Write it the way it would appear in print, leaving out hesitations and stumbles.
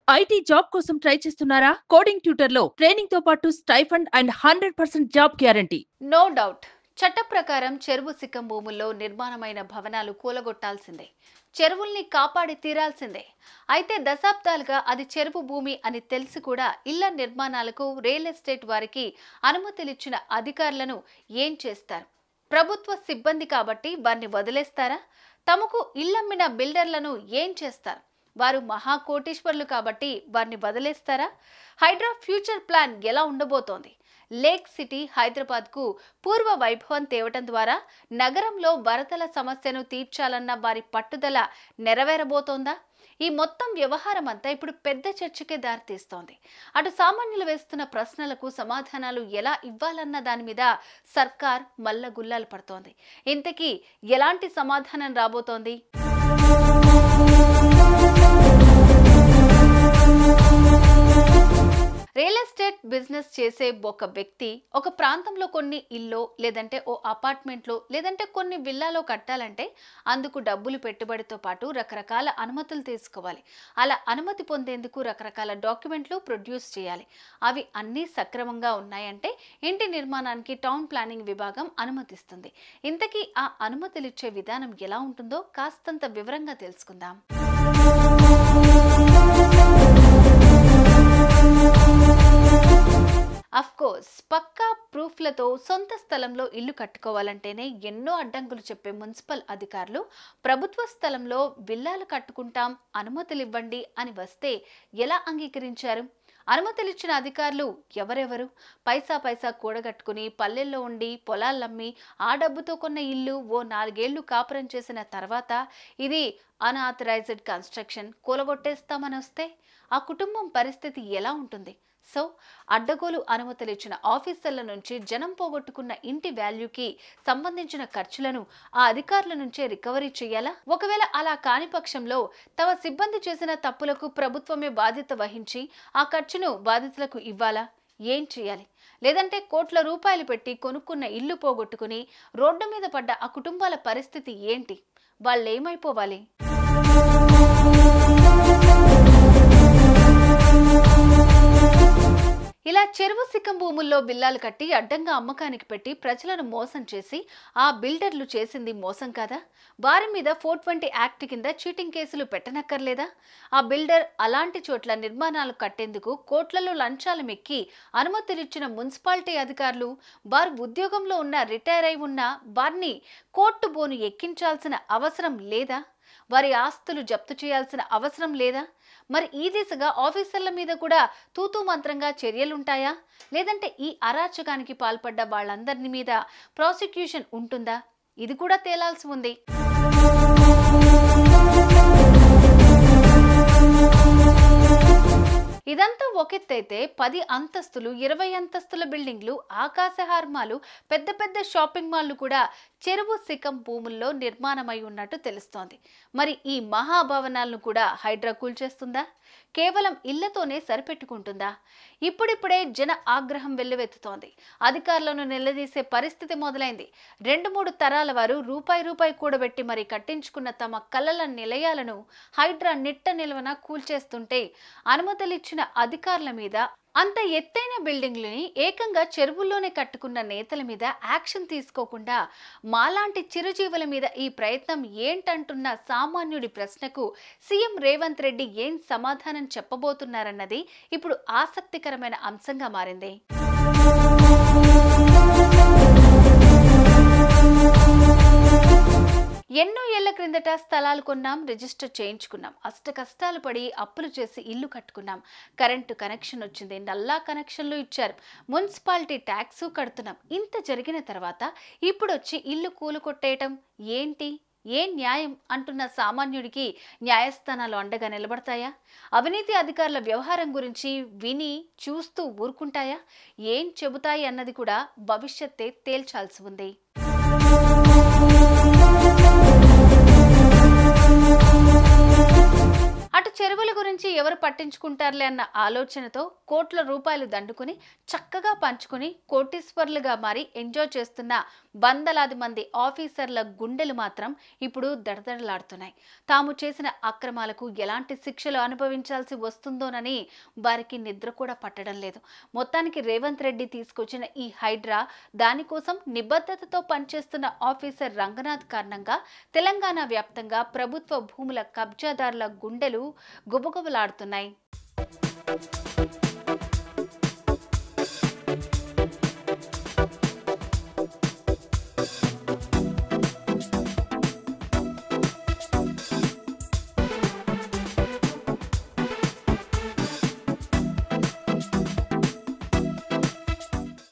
IT job కోసం try చేస్తున్నారా? Coding ట్యూటర్‌లో ట్రైనింగ్‌తో పాటు stipend and 100% job guarantee. No doubt. చట్ట ప్రకారం చెరువు సిక్కం భూముల్లో నిర్మాణమైన భవనాలు కూలగొట్టాల్సిందే. చెరువుల్ని కాపాడి తీరాల్సిందే. అయితే దశాబ్దాలుగా అది చెరువు భూమి అని తెలిసి కూడా ఇళ్ల నిర్మాణాలకు రియల్ ఎస్టేట్ వారికి అనుమతులిచ్చిన అధికారులను ఏం చేస్తారు? ప్రభుత్వ సిబ్బంది కాబట్టి వారిని వదిలేస్తారా? తమకు ఇళ్లమ్మిన బిల్డర్లను ఏం చేస్తారు? వారు మహాకోటీశ్వర్లు కాబట్టి వారిని వదిలేస్తారా? హైడ్రా ఫ్యూచర్ ప్లాన్ ఎలా ఉండబోతోంది? లేక్ సిటీ హైదరాబాద్కు పూర్వ వైభవం తేవటం ద్వారా నగరంలో వరదల సమస్యను తీర్చాలన్న వారి పట్టుదల నెరవేరబోతోందా? ఈ మొత్తం వ్యవహారం అంతా ఇప్పుడు పెద్ద చర్చకే దారితీస్తోంది. అటు సామాన్యులు వేస్తున్న ప్రశ్నలకు సమాధానాలు ఎలా ఇవ్వాలన్న దాని మీద సర్కార్ మల్లగుల్లాలు పడుతోంది. ఇంతకీ ఎలాంటి సమాధానం రాబోతోంది? రియల్ ఎస్టేట్ బిజినెస్ చేసే ఒక వ్యక్తి ఒక ప్రాంతంలో కొన్ని ఇల్లో లేదంటే ఓ అపార్ట్మెంట్లో లేదంటే కొన్ని విల్లాలో కట్టాలంటే అందుకు డబ్బులు పెట్టుబడితో పాటు రకరకాల అనుమతులు తీసుకోవాలి. అలా అనుమతి పొందేందుకు రకరకాల డాక్యుమెంట్లు ప్రొడ్యూస్ చేయాలి. అవి అన్నీ సక్రమంగా ఉన్నాయంటే ఇంటి నిర్మాణానికి టౌన్ ప్లానింగ్ విభాగం అనుమతిస్తుంది. ఇంతకీ ఆ అనుమతులిచ్చే విధానం ఎలా ఉంటుందో కాస్తంత వివరంగా తెలుసుకుందాం. అఫ్కోర్స్ పక్కా ప్రూఫ్లతో సొంత స్థలంలో ఇల్లు కట్టుకోవాలంటేనే ఎన్నో అడ్డంకులు చెప్పే మున్సిపల్ అధికారులు ప్రభుత్వ స్థలంలో విల్లాలు కట్టుకుంటాం అనుమతులు ఇవ్వండి అని వస్తే ఎలా అంగీకరించారు? అనుమతులిచ్చిన అధికారులు ఎవరెవరు? పైసా పైసా కూడగట్టుకుని పల్లెల్లో ఉండి పొలాలమ్మి ఆ డబ్బుతో కొన్న ఇల్లు ఓ 4 ఏళ్లు కాపురం చేసిన తర్వాత ఇది అన్ఆథరైజ్డ్ కన్స్ట్రక్షన్ కూలగొట్టేస్తామని వస్తే ఆ కుటుంబం పరిస్థితి ఎలా ఉంటుంది? సో అడ్డగోలు అనుమతులిచ్చిన ఆఫీసర్ల నుంచి జనం పోగొట్టుకున్న ఇంటి వాల్యూకి సంబంధించిన ఖర్చులను ఆ అధికారుల నుంచే రికవరీ చేయాలా? ఒకవేళ అలా కాని పక్షంలో తమ సిబ్బంది చేసిన తప్పులకు ప్రభుత్వమే బాధ్యత వహించి ఆ ఖర్చును బాధితులకు ఇవ్వాలా? ఏం చేయాలి? లేదంటే కోట్ల రూపాయలు పెట్టి కొనుక్కున్న ఇల్లు పోగొట్టుకుని రోడ్డు మీద పడ్డ ఆ కుటుంబాల పరిస్థితి ఏంటి? వాళ్ళేమైపోవాలి? ఇలా చెరువు సిక్కం భూముల్లో బిల్లాలు కట్టి అడ్డంగా అమ్మకానికి పెట్టి ప్రజలను మోసం చేసి ఆ బిల్డర్లు చేసింది మోసం కాదా? వారి మీద 420 యాక్ట్ కింద చీటింగ్ కేసులు పెట్టనక్కర్లేదా? ఆ బిల్డర్ అలాంటి చోట్ల నిర్మాణాలు కట్టేందుకు కోట్లలో లంచాలు మెక్కి అనుమతులిచ్చిన మున్సిపాలిటీ అధికారులు వారు ఉద్యోగంలో ఉన్న రిటైర్ అయి ఉన్న వారిని కోర్టు బోను ఎక్కించాల్సిన అవసరం లేదా? వారి ఆస్తులు జప్తు చేయాల్సిన అవసరం లేదా? మరి ఈ దిశగా ఆఫీసర్ల మీద కూడా తూతూ మంత్రంగా చర్యలుంటాయా? లేదంటే ఈ అరాచకానికి పాల్పడ్డ వాళ్ళందరి మీద ప్రాసిక్యూషన్ ఉంటుందా? ఇది కూడా తేలాల్సి ఉంది. ఇదంతా ఒకెత్తైతే 10 అంతస్తులు 20 అంతస్తుల బిల్డింగ్లు ఆకాశహార్మాలు పెద్ద పెద్ద షాపింగ్ మాల్లు కూడా చెరువు సిక్కం భూముల్లో నిర్మాణమై ఉన్నట్టు తెలుస్తోంది. మరి ఈ మహాభవనాలను కూడా హైడ్రా కూల్చేస్తుందా? కేవలం ఇళ్లతోనే సరిపెట్టుకుంటుందా? ఇప్పుడిప్పుడే జన ఆగ్రహం వెల్లువెత్తుతోంది. అధికారులను నిలదీసే పరిస్థితి మొదలైంది. 2-3 తరాల వారు రూపాయి కూడబెట్టి మరి కట్టించుకున్న తమ కలల నిలయాలను హైడ్రా నిట్ట నిల్వన కూల్చేస్తుంటే అనుమతులిచ్చిన అధికారుల మీద అంత ఎత్తైన బిల్డింగ్లని ఏకంగా చెరువుల్లోనే కట్టుకున్న నేతల మీద యాక్షన్ తీసుకోకుండా మాలాంటి చిరుజీవుల మీద ఈ ప్రయత్నం ఏంటంటున్న సామాన్యుడి ప్రశ్నకు సీఎం రేవంత్ రెడ్డి ఏం సమాధానం చెప్పబోతున్నారన్నది ఇప్పుడు ఆసక్తికరమైన అంశంగా మారింది. ఎన్నో ఏళ్ల క్రిందట స్థలాలు కొన్నాం, రిజిస్టర్ చేయించుకున్నాం, అష్ట కష్టాలు పడి అప్పులు చేసి ఇల్లు కట్టుకున్నాం, కరెంటు కనెక్షన్ వచ్చింది, నల్లా కనెక్షన్లు ఇచ్చారు, మున్సిపాలిటీ ట్యాక్స్ కడుతున్నాం. ఇంత జరిగిన తర్వాత ఇప్పుడు వచ్చి ఇల్లు కూలు కొట్టేయటం ఏంటి? ఏం న్యాయం అంటున్న సామాన్యుడికి న్యాయస్థానాలు అండగా నిలబడతాయా? అవినీతి అధికారుల వ్యవహారం గురించి విని చూస్తూ ఊరుకుంటాయా? ఏం చెబుతాయి అన్నది కూడా భవిష్యత్తే తేల్చాల్సి ఉంది. అటు చెరువుల గురించి ఎవరు పట్టించుకుంటారులే అన్న ఆలోచనతో కోట్ల రూపాయలు దండుకుని చక్కగా పంచుకుని కోటీశ్వర్లుగా మారి ఎంజాయ్ చేస్తున్న వందలాది మంది ఆఫీసర్ల గుండెలు మాత్రం ఇప్పుడు దడదడలాడుతున్నాయి. తాము చేసిన అక్రమాలకు ఎలాంటి శిక్షలు అనుభవించాల్సి వస్తుందోనని వారికి నిద్ర కూడా పట్టడం లేదు. మొత్తానికి రేవంత్ రెడ్డి తీసుకొచ్చిన ఈ హైడ్రా, దానికోసం నిబద్ధతతో పనిచేస్తున్న ఆఫీసర్ రంగనాథ్ కారణంగా తెలంగాణ వ్యాప్తంగా ప్రభుత్వ భూముల కబ్జాదారుల గుండెలు గుబగుబలాడుతున్నాయి.